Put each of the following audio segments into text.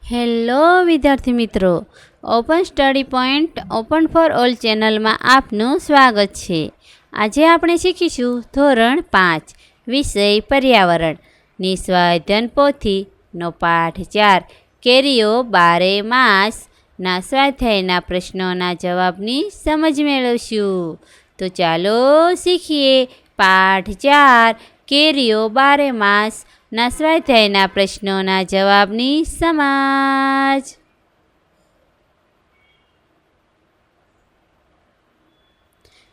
Hello વિદ્યાર્થી મિત્રો, open study point open for all ચેનલમાં આપનું સ્વાગત છે. આજે આપણે શીખીશું ધોરણ 5 વિષય પર્યાવરણ ની સ્વાધ્યાયન પોથીનો પાઠ 4 કેરીઓ બારે માસ ના સ્વાધ્યાયના પ્રશ્નોના જવાબની સમજ મેળવશું. તો ચાલો શીખીએ પાઠ 4 કેરીઓ બારે માસ ના સ્વાધ્યાયના પ્રશ્નોના જવાબની સમજ.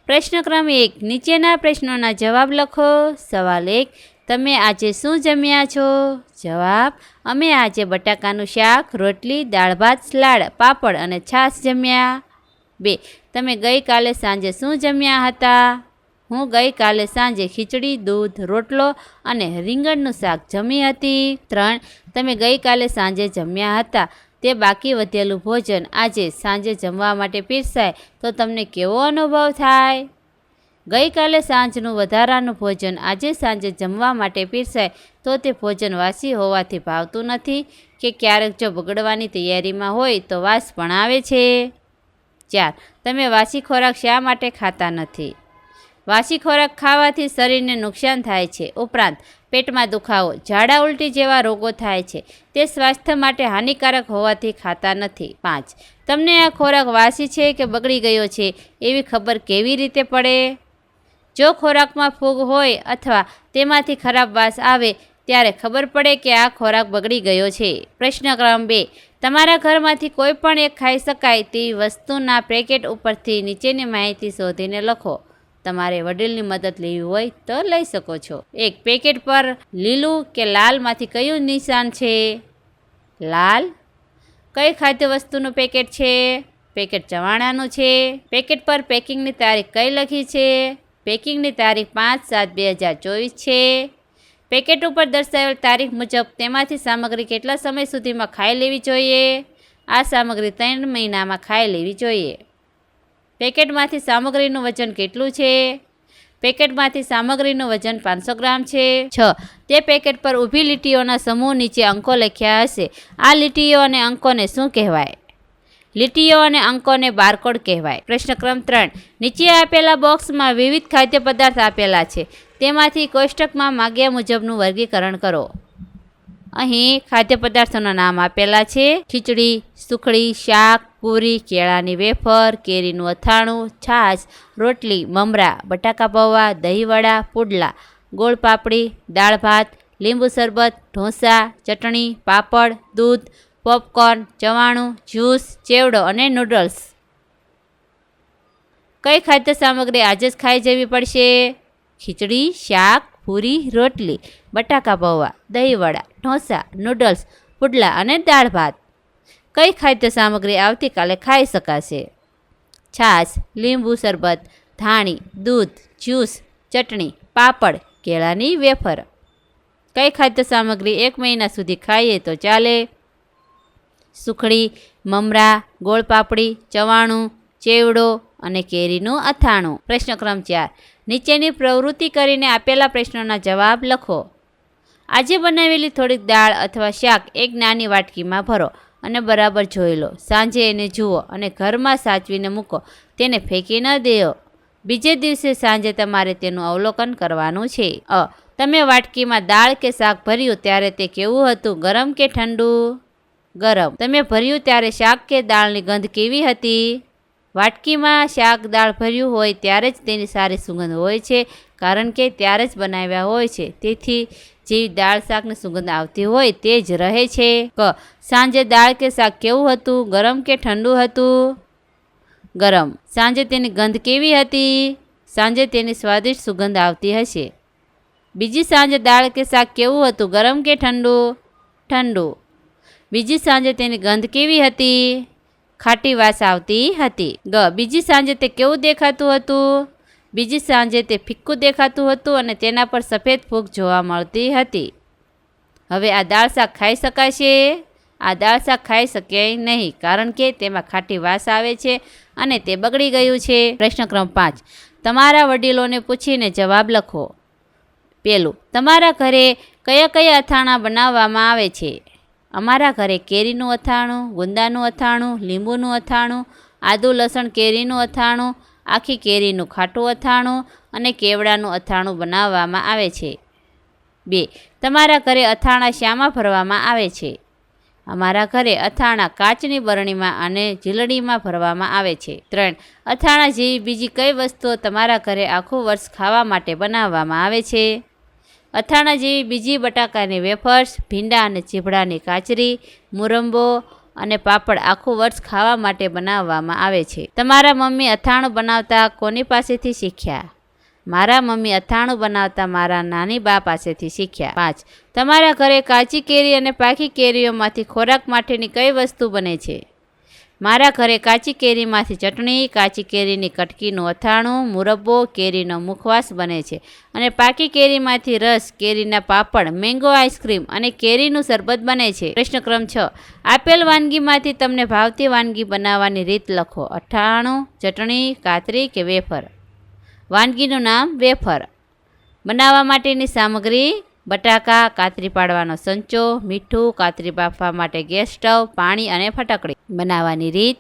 પ્રશ્ન ક્રમ 1, નીચેના પ્રશ્નોના જવાબ લખો. સવાલ 1, તમે આજે શું જમ્યા છો? જવાબ, અમે આજે બટાકાનું શાક, રોટલી, દાળ ભાત, સલાડ, પાપડ અને છાશ જમ્યા. 2, તમે ગઈકાલે સાંજે શું જમ્યા હતા? હું ગઈકાલે સાંજે ખીચડી, દૂધ, રોટલો અને રીંગણનું શાક જમી હતી. 3, તમે ગઈકાલે સાંજે જમ્યા હતા તે બાકી વધેલું ભોજન આજે સાંજે જમવા માટે પીરસાય તો તમને કેવો અનુભવ થાય? ગઈકાલે સાંજનું વધારાનું ભોજન આજે સાંજે જમવા માટે પીરસાય તો તે ભોજન વાસી હોવાથી ભાવતું નથી કે ક્યારેક જો બગડવાની તૈયારીમાં હોય તો વાસ પણ આવે છે. 4, તમે વાસી ખોરાક શા માટે ખાતા નથી? વાસી ખોરાક ખાવાથી શરીરને નુકસાન થાય છે, ઉપરાંત પેટમાં દુખાવો, ઝાડા ઉલટી જેવા રોગો થાય છે. તે સ્વાસ્થ્ય માટે હાનિકારક હોવાથી ખાતા નથી. 5, તમને આ ખોરાક વાસી છે કે બગડી ગયો છે એવી ખબર કેવી રીતે પડે? જો ખોરાકમાં ફૂગ હોય અથવા તેમાંથી ખરાબ વાસ આવે ત્યારે ખબર પડે કે આ ખોરાક બગડી ગયો છે. પ્રશ્ન ક્રમ 2, તમારા ઘરમાંથી કોઈ પણ એક ખાઈ શકાય તેવી વસ્તુના પેકેટ ઉપરથી નીચેની માહિતી શોધીને લખો. તમારે વડીલની મદદ લેવી હોય તો લઈ શકો છો. 1, પેકેટ પર લીલું કે લાલમાંથી કયું નિશાન છે? લાલ. કઈ ખાદ્ય વસ્તુનું પેકેટ છે? પેકેટ ચવાણાનું છે. પેકેટ પર પેકિંગની તારીખ કઈ લખી છે? પેકિંગની તારીખ 5/7/2024 છે. પેકેટ ઉપર દર્શાવેલ તારીખ મુજબ તેમાંથી સામગ્રી કેટલા સમય સુધીમાં ખાઈ લેવી જોઈએ? આ સામગ્રી 3 મહિનામાં ખાઈ લેવી જોઈએ. પેકેટમાંથી સામગ્રીનું વજન કેટલું છે? પેકેટમાંથી સામગ્રીનું વજન 500 ગ્રામ છે. 6, તે પેકેટ પર ઊભી લીટીઓના સમૂહ નીચે અંકો લખ્યા હશે. આ લીટીઓ અને અંકોને શું કહેવાય? લીટીઓ અને અંકોને બારકોડ કહેવાય. પ્રશ્ન ક્રમ 3, નીચે આપેલા બોક્સમાં વિવિધ ખાદ્ય પદાર્થ આપેલા છે. તેમાંથી કોષ્ટકમાં માગ્યા મુજબનું વર્ગીકરણ કરો. અહીં ખાદ્ય પદાર્થોના નામ આપેલા છે. ખીચડી, સુખડી, શાક, પૂરી, કેળાની વેફર, કેરીનું અથાણું, છાશ, રોટલી, મમરા, બટાકા પૌવા, દહીંવડા, પુડલા, ગોળ પાપડી, દાળ ભાત, લીંબુ શરબત, ઢોસા, ચટણી, પાપડ, દૂધ, પોપકોર્ન, ચવાણું, જ્યુસ, ચેવડો અને નૂડલ્સ. કઈ ખાદ્ય સામગ્રી આજે જ ખાઈ જવી પડશે? ખીચડી, શાક, પૂરી, રોટલી, બટાકા પૌવા, દહીંવડા, ઢોસા, નૂડલ્સ, પુડલા અને દાળ ભાત. કઈ ખાદ્ય સામગ્રી આવતીકાલે ખાઈ શકાશે? છાશ, લીંબુ શરબત, ધાણી, દૂધ, જ્યુસ, ચટણી, પાપડ, કેળાની વેફર. કઈ ખાદ્ય સામગ્રી 1 મહિના સુધી ખાઈએ તો ચાલે? સુખડી, મમરા, ગોળ પાપડી, ચવાણું, ચેવડો અને કેરીનું અથાણું. પ્રશ્ન ક્રમ 4, નીચેની પ્રવૃત્તિ કરીને આપેલા પ્રશ્નોના જવાબ લખો. આજે બનાવેલી થોડીક દાળ અથવા શાક એક નાની વાટકીમાં ભરો અને બરાબર જોઈ લો. સાંજે એને જુઓ અને ઘરમાં સાચવીને મૂકો. તેને ફેંકી ન દેવો. બીજે દિવસે સાંજે તમારે તેનું અવલોકન કરવાનું છે. તમે વાટકીમાં દાળ કે શાક ભર્યું ત્યારે તે કેવું હતું? ગરમ કે ઠંડુ? ગરમ. તમે ભર્યું ત્યારે શાક કે દાળની ગંધ કેવી હતી? વાટકીમાં શાક દાળ ભર્યું હોય ત્યારે જ તેની સારી સુગંધ હોય છે, કારણ કે ત્યારે જ બનાવ્યા હોય છે. તેથી જેવી દાળ શાકની સુગંધ આવતી હોય તે જ રહે છે. સાંજે દાળ કે શાક કેવું હતું? ગરમ કે ઠંડુ હતું? ગરમ. સાંજે તેની ગંધ કેવી હતી? સાંજે તેની સ્વાદિષ્ટ સુગંધ આવતી હશે. બીજી સાંજે દાળ કે શાક કેવું હતું? ગરમ કે ઠંડુ? ઠંડુ. બીજી સાંજે તેની ગંધ કેવી હતી? ખાટી વાસ આવતી હતી. બીજી સાંજે તે કેવું દેખાતું હતું? બીજી સાંજે તે ફિક્કું દેખાતું હતું અને તેના પર સફેદ ફૂગ જોવા મળતી હતી. હવે આ દાળ શાક ખાઈ શકાશે? આ દાળ શાક ખાઈ શકાય નહીં, કારણ કે તેમાં ખાટી વાસ આવે છે અને તે બગડી ગયું છે. પ્રશ્ન ક્રમ 5, તમારા વડીલોને પૂછીને જવાબ લખો. 1, તમારા ઘરે કયા કયા અથાણાં બનાવવામાં આવે છે? અમારા ઘરે કેરીનું અથાણું, ગુંદાનું અથાણું, લીંબુનું અથાણું, આદુ લસણ કેરીનું અથાણું, આખી કેરીનું ખાટું અથાણું અને કેવડાનું અથાણું બનાવવામાં આવે છે. 2. તમારા ઘરે અથાણાં શામાં ભરવામાં આવે છે? અમારા ઘરે અથાણાં કાચની બરણીમાં અને ઝીલડીમાં ભરવામાં આવે છે. 3. અથાણાં જેવી બીજી કઈ વસ્તુઓ તમારા ઘરે આખું વર્ષ ખાવા માટે બનાવવામાં આવે છે? અથાણાં જેવી બીજી બટાકાની વેફર્સ, ભીંડા અને ચીભડાની કાચરી, મુરંબો અને પાપડ આખું વર્ષ ખાવા માટે બનાવવામાં આવે છે. તમારા મમ્મી અથાણું બનાવતા કોની પાસેથી શીખ્યા? મારા મમ્મી અથાણું બનાવતા મારા નાની બા પાસેથી શીખ્યા. 5. તમારા ઘરે કાચી કેરી અને પાકી કેરીઓમાંથી ખોરાક માટેની કઈ વસ્તુ બને છે? મારા ઘરે કાચી કેરીમાંથી ચટણી, કાચી કેરીની કટકીનું અથાણું, મુરબ્બો, કેરીનો મુખવાસ બને છે અને પાકી કેરીમાંથી રસ, કેરીના પાપડ, મેંગો આઈસ્ક્રીમ અને કેરીનું શરબત બને છે. પ્રશ્ન ક્રમ 6. આપેલ વાનગીમાંથી તમને ભાવતી વાનગી બનાવવાની રીત લખો. અથાણું, ચટણી, કાતરી કે વેફર? વાનગીનું નામ વેફર. બનાવવા માટેની સામગ્રી: બટાકા, કાતરી પાડવાનો સંચો, મીઠું, કાતરી બાફવા માટે ગેસ સ્ટવ, પાણી અને ફટકડી. બનાવવાની રીત: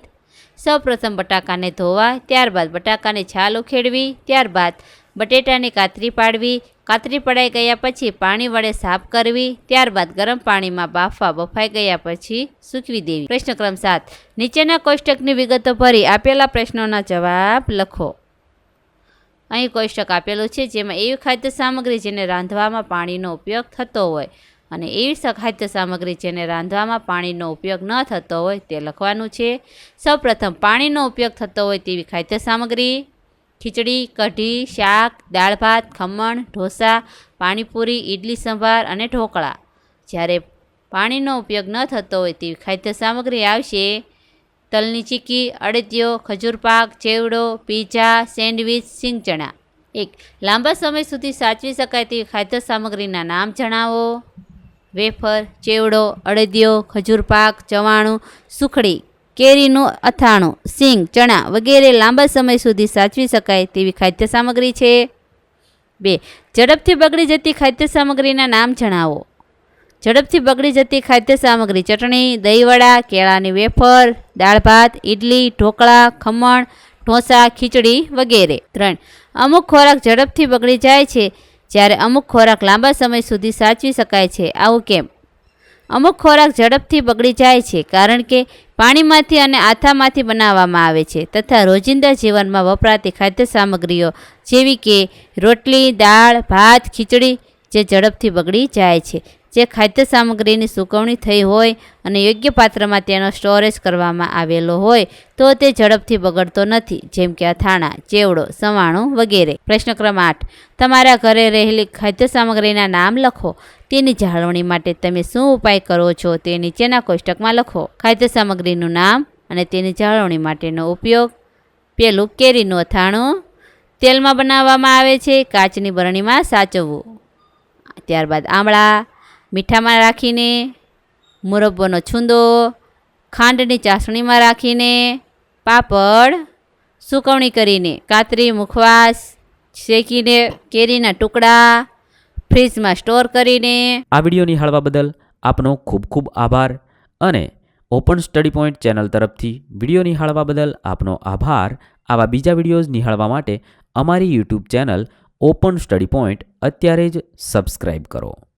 સૌપ્રથમ બટાકાને ધોવા, ત્યારબાદ બટાકાની છાલ ઉખેડવી, ત્યારબાદ બટેટાની કાતરી પાડવી, કાતરી પડાઈ ગયા પછી પાણી વડે સાફ કરવી, ત્યારબાદ ગરમ પાણીમાં બફાઈ ગયા પછી સૂકવી દેવી. પ્રશ્ન ક્રમ 7. નીચેના કોષ્ટકની વિગતો ભરી આપેલા પ્રશ્નોના જવાબ લખો. અહીં કોષ્ટક આપેલું છે જેમાં એવી ખાદ્ય સામગ્રી જેને રાંધવામાં પાણીનો ઉપયોગ થતો હોય અને એવી ખાદ્ય સામગ્રી જેને રાંધવામાં પાણીનો ઉપયોગ ન થતો હોય તે લખવાનું છે. સૌપ્રથમ પાણીનો ઉપયોગ થતો હોય તેવી ખાદ્ય સામગ્રી: ખીચડી, કઢી, શાક, દાળ ભાત, ખમણ, ઢોસા, પાણીપુરી, ઇડલી સંભાર અને ઢોકળા. જ્યારે પાણીનો ઉપયોગ ન થતો હોય તેવી ખાદ્ય સામગ્રી આવશે: તલની ચીક્કી, અડદિયો, ખજૂર પાક, ચેવડો, પીઝા, સેન્ડવિચ, સિંગચણા. 1. લાંબા સમય સુધી સાચવી શકાય તેવી ખાદ્ય સામગ્રીના નામ જણાવો. વેફર, ચેવડો, અડદિયો, ખજૂર પાક, ચવાણું, સુખડી, કેરીનું અથાણું, સિંગ, ચણા વગેરે લાંબા સમય સુધી સાચવી શકાય તેવી ખાદ્ય સામગ્રી છે. 2. ઝડપથી બગડી જતી ખાદ્ય સામગ્રીના નામ જણાવો. ઝડપથી બગડી જતી ખાદ્ય સામગ્રી: ચટણી, દહીંવડા, કેળાની વેફર, દાળ ભાત, ઇડલી, ઢોકળા, ખમણ, ઢોસા, ખીચડી વગેરે. 3. અમુક ખોરાક ઝડપથી બગડી જાય છે જ્યારે અમુક ખોરાક લાંબા સમય સુધી સાચવી શકાય છે. આવું કેમ? અમુક ખોરાક ઝડપથી બગડી જાય છે કારણ કે પાણીમાંથી અને આથામાંથી બનાવવામાં આવે છે તથા રોજિંદા જીવનમાં વપરાતી ખાદ્ય સામગ્રીઓ જેવી કે રોટલી, દાળ, ભાત, ખીચડી જે ઝડપથી બગડી જાય છે. જે ખાદ્ય સામગ્રીની સૂકવણી થઈ હોય અને યોગ્ય પાત્રમાં તેનો સ્ટોરેજ કરવામાં આવેલો હોય તો તે ઝડપથી બગડતો નથી, જેમ કે અથાણાં, ચેવડો, સવાણું વગેરે. પ્રશ્ન ક્રમ 8. તમારા ઘરે રહેલી ખાદ્ય સામગ્રીના નામ લખો. તેની જાળવણી માટે તમે શું ઉપાય કરો છો તે નીચેના કોષ્ટકમાં લખો. ખાદ્ય સામગ્રીનું નામ અને તેની જાળવણી માટેનો ઉપયોગ. 1. કેરીનું અથાણું. તેલમાં બનાવવામાં આવે છે, કાચની બરણીમાં સાચવવું. ત્યારબાદ આમળા, મીઠામાં રાખીને, મુરબ્બોનો છૂંદો, ખાંડની ચાસણીમાં રાખીને, પાપડ સૂકવણી કરીને, કાતરી, મુખવાસ શેકીને, કેરીના ટુકડા ફ્રીજમાં સ્ટોર કરીને. આ વિડીયો નિહાળવા બદલ આપનો ખૂબ ખૂબ આભાર અને ઓપન સ્ટડી પોઈન્ટ ચેનલ તરફથી વિડીયો નિહાળવા બદલ આપનો આભાર. આવા બીજા વિડીયોઝ નિહાળવા માટે અમારી YouTube channel open study point અત્યારે જ સબસ્ક્રાઈબ કરો.